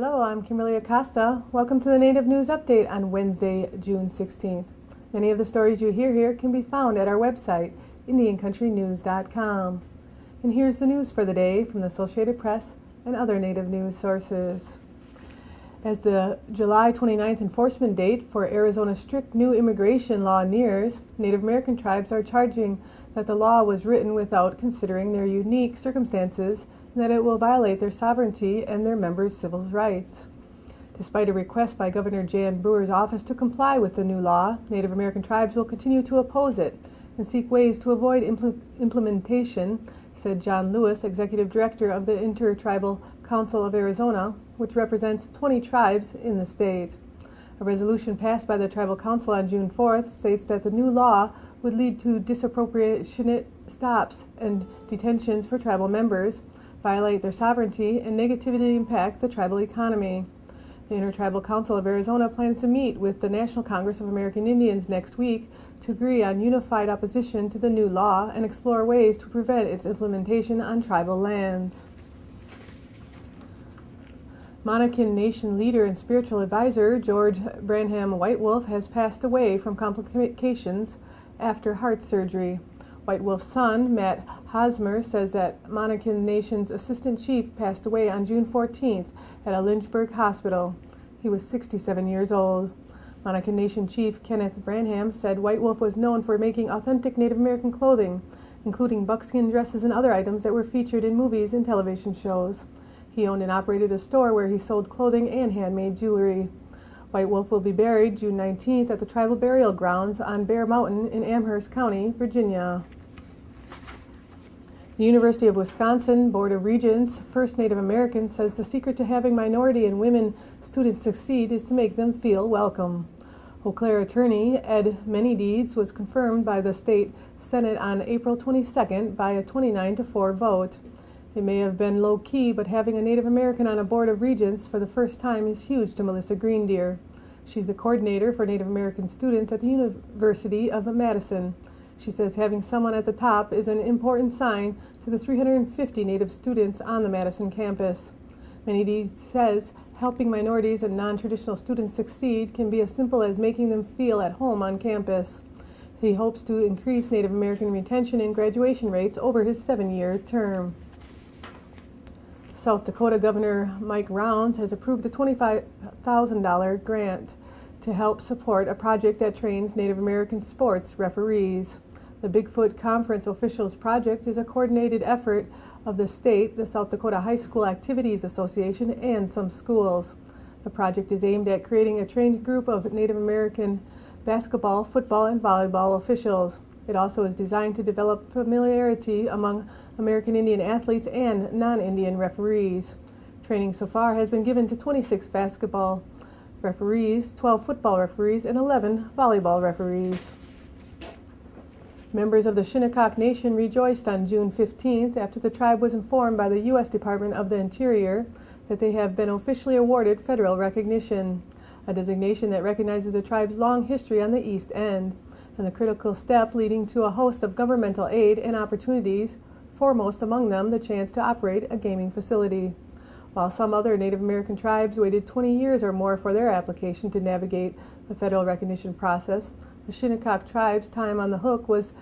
Hello, I'm Kimberlie Acosta. Welcome to the Native News Update on Wednesday, June 16th. Many of the stories you hear here can be found at our website, IndianCountryNews.com. And here's the news for the day from the Associated Press and other Native news sources. As the July 29th enforcement date for Arizona's strict new immigration law nears, Native American tribes are charging that the law was written without considering their unique circumstances and that it will violate their sovereignty and their members' civil rights. Despite a request by Governor Jan Brewer's office to comply with the new law, Native American tribes will continue to oppose it and seek ways to avoid implementation, said John Lewis, Executive Director of the Intertribal Council of Arizona, which represents 20 tribes in the state. A resolution passed by the Tribal Council on June 4th states that the new law would lead to disproportionate stops and detentions for tribal members, violate their sovereignty, and negatively impact the tribal economy. The Intertribal Council of Arizona plans to meet with the National Congress of American Indians next week to agree on unified opposition to the new law and explore ways to prevent its implementation on tribal lands. Monacan Nation leader and spiritual advisor George Branham Whitewolf has passed away from complications after heart surgery. Whitewolf's son, Matt Hosmer, says that Monacan Nation's assistant chief passed away on June 14th at a Lynchburg hospital. He was 67 years old. Monacan Nation Chief Kenneth Branham said Whitewolf was known for making authentic Native American clothing, including buckskin dresses and other items that were featured in movies and television shows. He owned and operated a store where he sold clothing and handmade jewelry. Whitewolf will be buried June 19th at the tribal burial grounds on Bear Mountain in Amherst County, Virginia. The University of Wisconsin Board of Regents First Native Americans says the secret to having minority and women students succeed is to make them feel welcome. Eau Claire attorney Ed Manydeeds was confirmed by the state Senate on April 22nd by a 29-4 vote. It may have been low-key, but having a Native American on a board of regents for the first time is huge to Melissa Greendeer. She's the coordinator for Native American students at the University of Madison. She says having someone at the top is an important sign to the 350 Native students on the Madison campus. Manydeeds says helping minorities and non-traditional students succeed can be as simple as making them feel at home on campus. He hopes to increase Native American retention and graduation rates over his 7-year term. South Dakota Governor Mike Rounds has approved a $25,000 grant to help support a project that trains Native American sports referees. The Bigfoot Conference Officials Project is a coordinated effort of the state, the South Dakota High School Activities Association, and some schools. The project is aimed at creating a trained group of Native American basketball, football, and volleyball officials. It also is designed to develop familiarity among American Indian athletes and non-Indian referees. Training so far has been given to 26 basketball referees, 12 football referees, and 11 volleyball referees. Members of the Shinnecock Nation rejoiced on June 15th after the tribe was informed by the U.S. Department of the Interior that they have been officially awarded federal recognition, a designation that recognizes the tribe's long history on the East End, and the critical step leading to a host of governmental aid and opportunities, foremost among them the chance to operate a gaming facility. While some other Native American tribes waited 20 years or more for their application to navigate the federal recognition process, the Shinnecock tribe's time on the hook was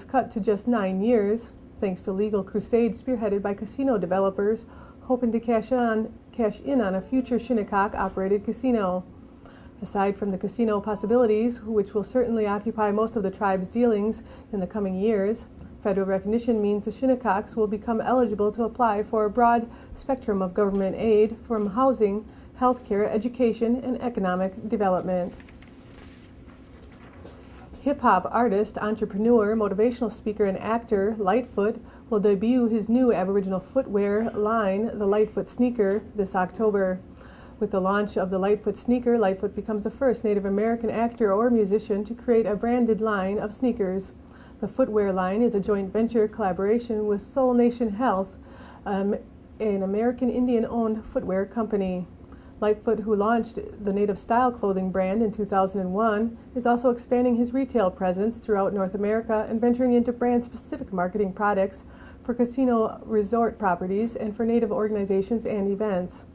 cut to just 9 years, thanks to legal crusades spearheaded by casino developers hoping to cash in on a future Shinnecock-operated casino. Aside from the casino possibilities, which will certainly occupy most of the tribe's dealings in the coming years, federal recognition means the Shinnecocks will become eligible to apply for a broad spectrum of government aid from housing, healthcare, education, and economic development. Hip-hop artist, entrepreneur, motivational speaker, and actor Lightfoot will debut his new Aboriginal footwear line, the Lightfoot sneaker, this October. With the launch of the Lightfoot sneaker, Lightfoot becomes the first Native American actor or musician to create a branded line of sneakers. The footwear line is a joint venture collaboration with Soul Nation Health, an American Indian-owned footwear company. Lightfoot, who launched the Native Style clothing brand in 2001, is also expanding his retail presence throughout North America and venturing into brand-specific marketing products for casino resort properties and for Native organizations and events.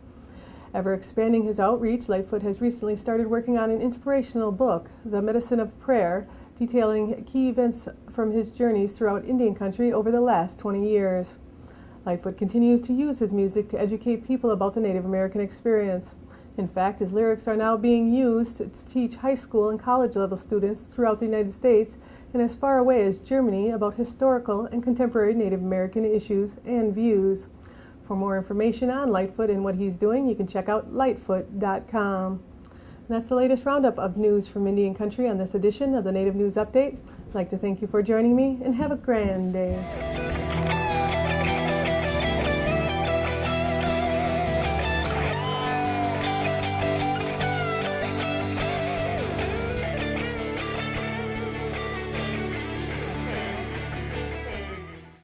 Ever expanding his outreach, Lightfoot has recently started working on an inspirational book, The Medicine of Prayer, detailing key events from his journeys throughout Indian country over the last 20 years. Lightfoot continues to use his music to educate people about the Native American experience. In fact, his lyrics are now being used to teach high school and college level students throughout the United States and as far away as Germany about historical and contemporary Native American issues and views. For more information on Lightfoot and what he's doing, you can check out lightfoot.com. And that's the latest roundup of news from Indian Country on this edition of the Native News Update. I'd like to thank you for joining me and have a grand day.